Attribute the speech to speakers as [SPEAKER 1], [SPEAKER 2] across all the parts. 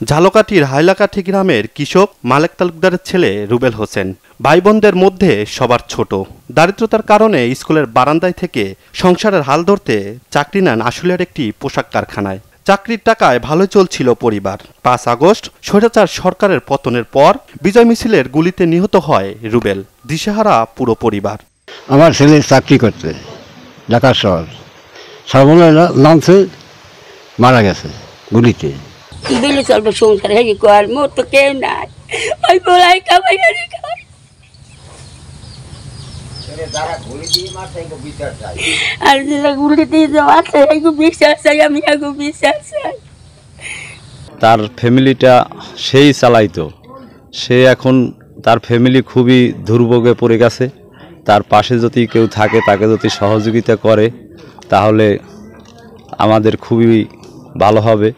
[SPEAKER 1] ঝালকাঠির হাইলাকাঠি গ্রামের কৃষক মালেক তালুকদারের ছেলে রুবেল হোসেন ভাই বোনদের মধ্যে সবার ছোট। দারিদ্রতার কারণে স্কুলের বারান্দায় থেকে সংসারের হাল ধরতে চাকরি নেন আশুলিয়ার একটি পোশাক কারখানায়। চাকরির টাকায় ভালোই চলছিল পরিবার। ৫ আগস্ট স্বৈরাচার সরকারের পতনের পর বিজয় মিছিলের গুলিতে নিহত হয় রুবেল। দিশেহারা পুরো পরিবার।
[SPEAKER 2] আমার ছেলে চাকরি করতে ঢাকা শহর সর্বময় লঞ্চে মারা গেছে গুলিতে।
[SPEAKER 3] দিলে চলবে সংসার হেগে কর, মোর তো কেউ নাই, ওই বলাই কামাই হারি খাই। আর যারা গুলি দিয়ে আছে এগো বিশ্বাস চাই, আমি এগো বিশ্বাস চাই।
[SPEAKER 4] তার ফ্যামিলিটা সেই চালাইতো, সে এখন তার ফ্যামিলি খুবই দুর্ভোগে পড়ে গেছে। তার পাশে যদি কেউ থাকে, তাকে যদি সহযোগিতা করে তাহলে আমাদের খুবই ভালো হবে।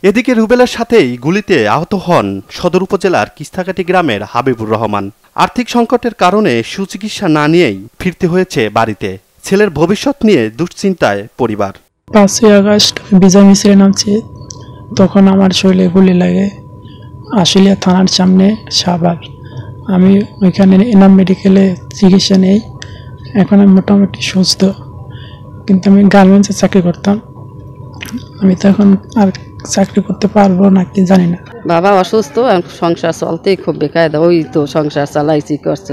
[SPEAKER 1] এদিকে রুবেলের সাথেই গুলিতে আহত হন সদর উপজেলার কিস্তাকাটি গ্রামের হাবিবুর রহমান। আর্থিক সংকটের কারণে সুচিকিৎসা না নিয়েই ফিরতে হয়েছে বাড়িতে। ছেলের ভবিষ্যৎ নিয়ে দুশ্চিন্তায় পরিবার।
[SPEAKER 5] ৫ই আগস্ট বিজয় মিছিলে নামছি, তখন আমার শরীরে গুলি লাগে আশুলিয়া থানার সামনে শাহবাগ। আমি ওইখানে এনাম মেডিকেলে চিকিৎসা নেই, এখন আমি মোটামুটি সুস্থ। কিন্তু আমি গার্মেন্টসে চাকরি করতাম, আমি তো এখন আর চাকরি করতে পারবো না কি জানি না।
[SPEAKER 6] বাবা অসুস্থ, সংসার চলতেই খুব বেকায়দা। ওই তো সংসার চালাইছি করছে,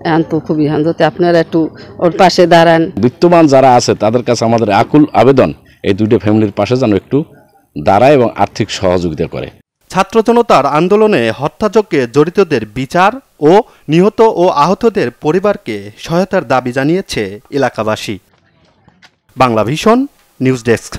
[SPEAKER 6] এখন তো খুবই হান্দতে আপনারা একটু ওর পাশে দাঁড়ান।
[SPEAKER 7] বিত্তবান যারা আছে তাদের কাছে আমাদের আকুল আবেদন, এই দুইটা ফ্যামিলির পাশে যেন একটু দাঁড়ায় এবং আর্থিক সহযোগিতা করে।
[SPEAKER 1] ছাত্র জনতার আন্দোলনে হত্যাযজ্ঞে জড়িতদের বিচার ও নিহত ও আহতদের পরিবারকে সহায়তার দাবি জানিয়েছে এলাকাবাসী। Bangla vision news desk.